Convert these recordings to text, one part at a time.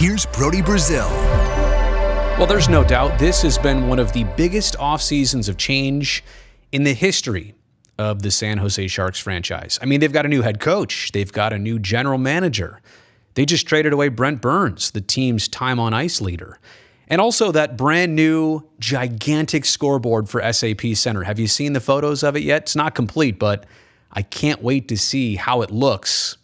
here's Brody Brazil. Well, there's no doubt this has been one of the biggest off seasons of change in the history of the San Jose Sharks franchise. I mean, they've got a new head coach. They've got a new general manager. They just traded away Brent Burns, the team's time on ice leader. And also that brand new gigantic scoreboard for SAP Center. Have you seen the photos of it yet? It's not complete, but I can't wait to see how it looks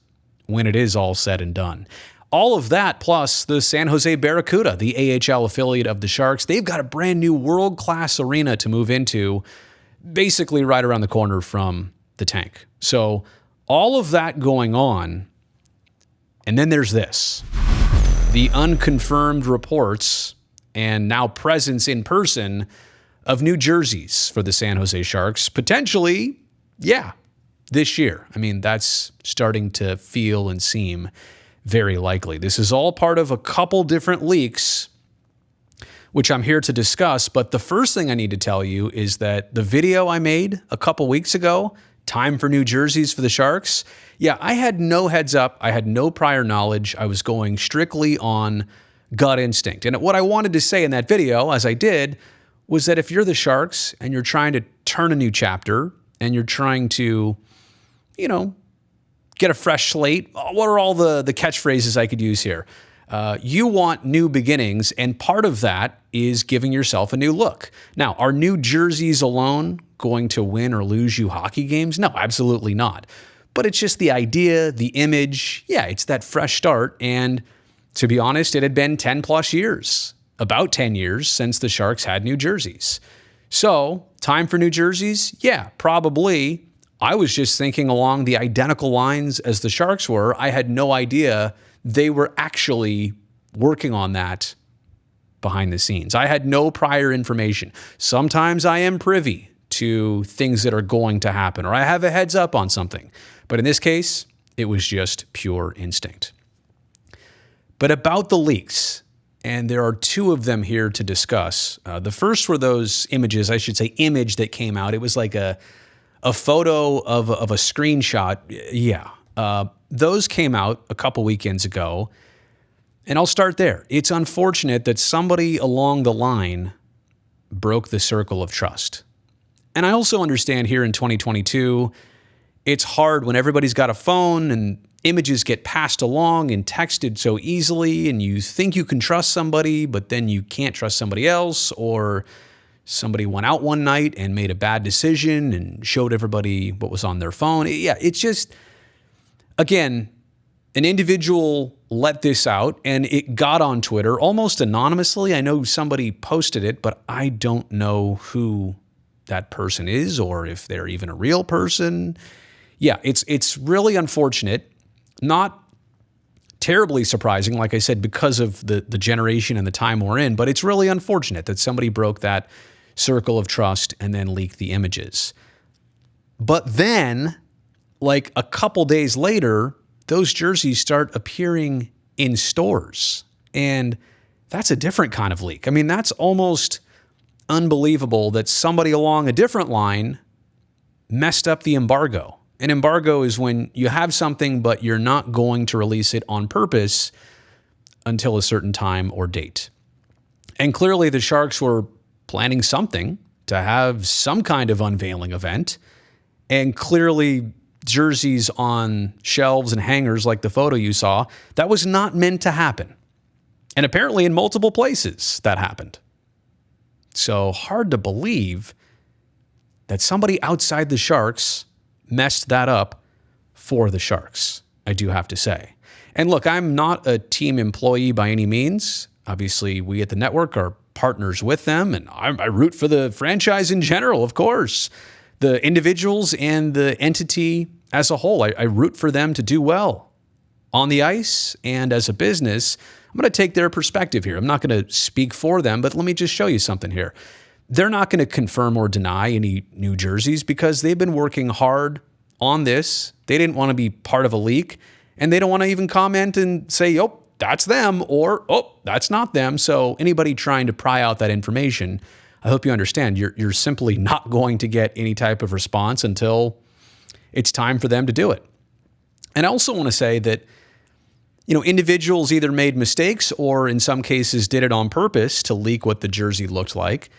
when it is all said and done. All of that, plus the San Jose Barracuda, the AHL affiliate of the Sharks, they've got a brand new world-class arena to move into, basically right around the corner from the tank. So all of that going on, and then there's this. The unconfirmed reports and now presence in person of new jerseys for the San Jose Sharks, potentially, this year. I mean, that's starting to feel and seem very likely. This is all part of a couple different leaks, which I'm here to discuss. But the first thing I need to tell you is that the video I made a couple weeks ago, time for new jerseys for the Sharks, I had no heads up. I had no prior knowledge. I was going strictly on gut instinct. And what I wanted to say in that video, as I did, was that if you're the Sharks and you're trying to turn a new chapter and you're trying to, get a fresh slate. What are all the catchphrases I could use here? You want new beginnings, and part of that is giving yourself a new look. Now, are new jerseys alone going to win or lose you hockey games? No, absolutely not. But it's just the idea, the image. It's that fresh start. And to be honest, it had been 10 plus years, about 10 years since the Sharks had new jerseys. So, time for new jerseys? Yeah, probably. I was just thinking along the identical lines as the Sharks were. I had no idea they were actually working on that behind the scenes. I had no prior information. Sometimes I am privy to things that are going to happen, or I have a heads up on something. But in this case, it was just pure instinct. But about the leaks, and there are two of them here to discuss. The first were those images, image that came out. It was like a photo of a screenshot. Those came out a couple weekends ago. And I'll start there. It's unfortunate that somebody along the line broke the circle of trust. And I also understand here in 2022, it's hard when everybody's got a phone and images get passed along and texted so easily, and you think you can trust somebody, but then you can't trust somebody else, or somebody went out one night and made a bad decision and showed everybody what was on their phone. It's just, again, an individual let this out and it got on Twitter almost anonymously. I know somebody posted it, but I don't know who that person is or if they're even a real person. It's really unfortunate. Not terribly surprising, like I said, because of the generation and the time we're in, but it's really unfortunate that somebody broke that circle of trust and then leaked the images. But then, like a couple days later, those jerseys start appearing in stores. And that's a different kind of leak. I mean, that's almost unbelievable that somebody along a different line messed up the embargo. An embargo is when you have something, but you're not going to release it on purpose until a certain time or date. And clearly the Sharks were planning something to have some kind of unveiling event. And clearly jerseys on shelves and hangers like the photo you saw, that was not meant to happen. And apparently in multiple places that happened. So hard to believe that somebody outside the Sharks messed that up for the Sharks, I do have to say. And look, I'm not a team employee by any means. Obviously, we at the network are partners with them, and I root for the franchise in general, of course. The individuals and the entity as a whole, I root for them to do well on the ice and as a business. I'm going to take their perspective here. I'm not going to speak for them, but let me just show you something here. They're not going to confirm or deny any new jerseys because they've been working hard on this. They didn't want to be part of a leak, and they don't want to even comment and say, oh, that's them, or, oh, that's not them. So anybody trying to pry out that information, I hope you understand, you're simply not going to get any type of response until it's time for them to do it. And I also want to say that individuals either made mistakes or in some cases did it on purpose to leak what the jersey looked like.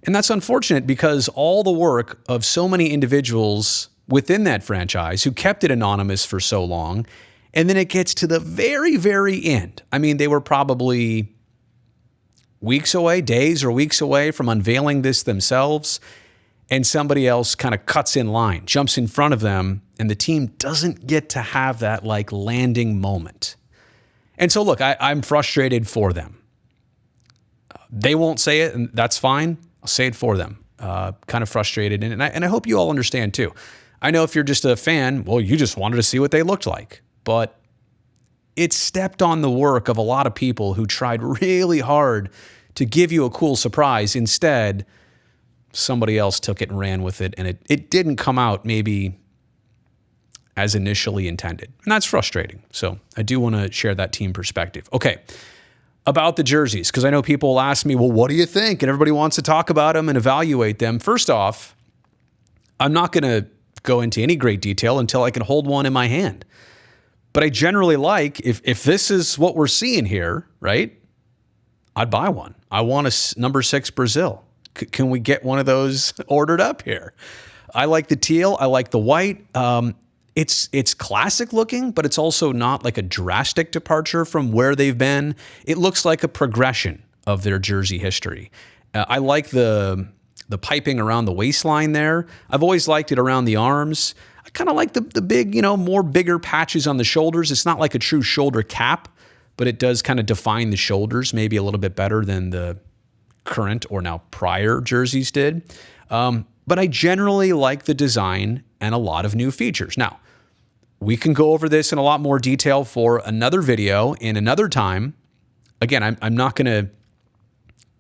And that's unfortunate because all the work of so many individuals within that franchise who kept it anonymous for so long, and then it gets to the very, very end. I mean, they were probably weeks away, days or weeks away from unveiling this themselves, and somebody else kind of cuts in line, jumps in front of them, and the team doesn't get to have that landing moment. And so look, I'm frustrated for them. They won't say it, and that's fine. I'll say it for them. Kind of frustrated, and I hope you all understand too. I know if you're just a fan, well, you just wanted to see what they looked like, but it stepped on the work of a lot of people who tried really hard to give you a cool surprise. Instead, somebody else took it and ran with it, and it didn't come out maybe as initially intended. And that's frustrating. So I do want to share that team perspective. Okay, about the jerseys, because I know people will ask me, well, what do you think? And everybody wants to talk about them and evaluate them. First off, I'm not going to go into any great detail until I can hold one in my hand. But I generally if this is what we're seeing here, right, I'd buy one. I want a number 6 Brazil. Can we get one of those ordered up here? I like the teal. I like the white. It's classic looking, but it's also not like a drastic departure from where they've been. It looks like a progression of their jersey history. I like the piping around the waistline there. I've always liked it around the arms. I kind of like the big, more bigger patches on the shoulders. It's not like a true shoulder cap, but it does kind of define the shoulders maybe a little bit better than the current or now prior jerseys did. But I generally like the design and a lot of new features. Now, we can go over this in a lot more detail for another video in another time. Again, I'm not going to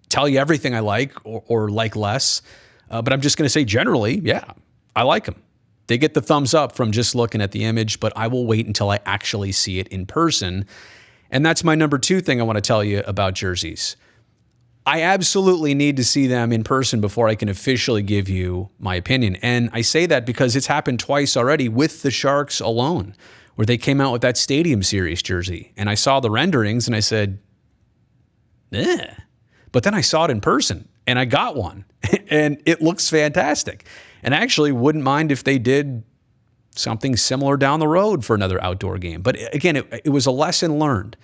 tell you everything I like or like less, but I'm just going to say generally, yeah, I like them. They get the thumbs up from just looking at the image, but I will wait until I actually see it in person. And that's my number 2 thing I want to tell you about jerseys. I absolutely need to see them in person before I can officially give you my opinion. And I say that because it's happened twice already with the Sharks alone, where they came out with that Stadium Series jersey. And I saw the renderings and I said, eh. But then I saw it in person and I got one and it looks fantastic. And I actually wouldn't mind if they did something similar down the road for another outdoor game. But again, it was a lesson learned.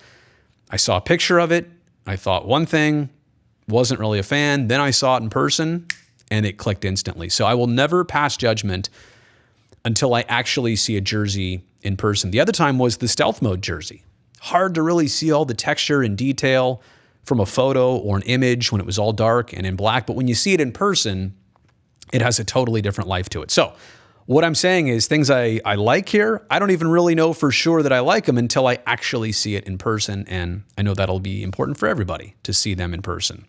I saw a picture of it. I thought one thing, wasn't really a fan. Then I saw it in person and it clicked instantly. So I will never pass judgment until I actually see a jersey in person. The other time was the stealth mode jersey. Hard to really see all the texture and detail from a photo or an image when it was all dark and in black. But when you see it in person, it has a totally different life to it. So what I'm saying is things I like here, I don't even really know for sure that I like them until I actually see it in person. And I know that'll be important for everybody to see them in person.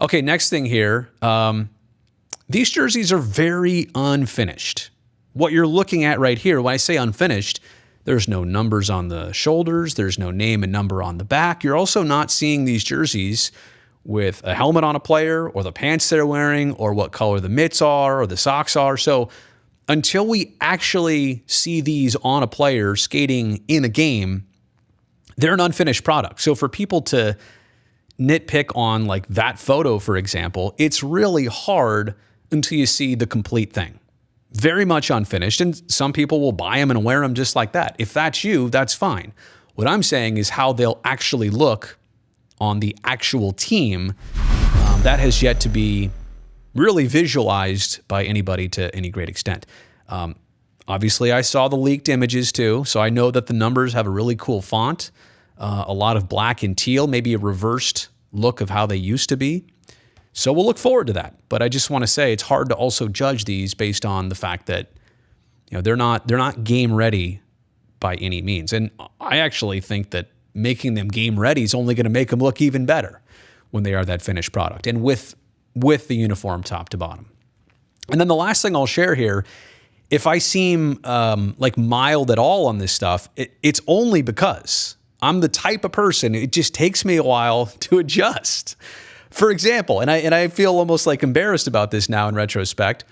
Okay, next thing here. These jerseys are very unfinished. What you're looking at right here, when I say unfinished, there's no numbers on the shoulders. There's no name and number on the back. You're also not seeing these jerseys with a helmet on a player or the pants they're wearing or what color the mitts are or the socks are. So until we actually see these on a player skating in a game, they're an unfinished product. So for people to nitpick on like that photo, for example, it's really hard until you see the complete thing. Very much unfinished, and some people will buy them and wear them just like that. If that's you, that's fine. What I'm saying is how they'll actually look on the actual team. That has yet to be really visualized by anybody to any great extent. Obviously, I saw the leaked images too, so I know that the numbers have a really cool font, a lot of black and teal, maybe a reversed look of how they used to be. So we'll look forward to that. But I just want to say it's hard to also judge these based on the fact that they're not game ready by any means. And I actually think that making them game ready is only going to make them look even better when they are that finished product and with the uniform top to bottom. And then the last thing I'll share here, if I seem like mild at all on this stuff, it's only because I'm the type of person, it just takes me a while to adjust. For example, and I feel almost like embarrassed about this now in retrospect,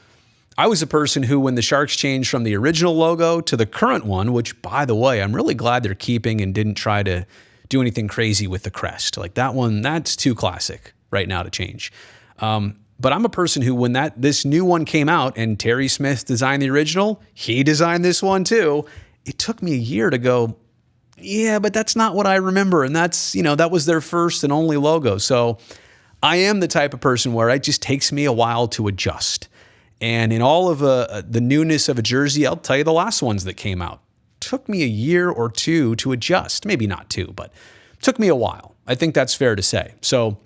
I was a person who, when the Sharks changed from the original logo to the current one, which, by the way, I'm really glad they're keeping and didn't try to do anything crazy with the crest. Like that one, that's too classic right now to change. But I'm a person who, when this new one came out and Terry Smith designed the original, he designed this one too. It took me a year to go, yeah, but that's not what I remember. And that's, that was their first and only logo. So I am the type of person where it just takes me a while to adjust. And in all of the newness of a jersey, I'll tell you the last ones that came out took me a year or two to adjust. Maybe not two, but took me a while. I think that's fair to say. So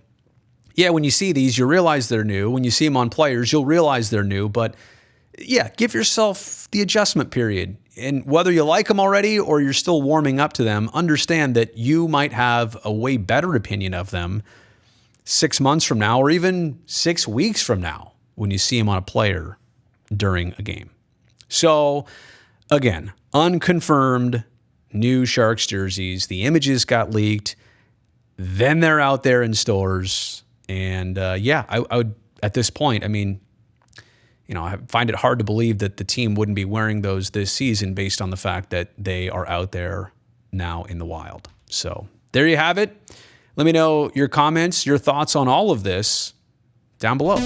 yeah, when you see these, you realize they're new. When you see them on players, you'll realize they're new. But yeah, give yourself the adjustment period. And whether you like them already or you're still warming up to them, understand that you might have a way better opinion of them 6 months from now or even 6 weeks from now when you see them on a player during a game. So again, unconfirmed new Sharks jerseys. The images got leaked. Then they're out there in stores. And I would, at this point, I find it hard to believe that the team wouldn't be wearing those this season based on the fact that they are out there now in the wild. So there you have it. Let me know your comments, your thoughts on all of this down below.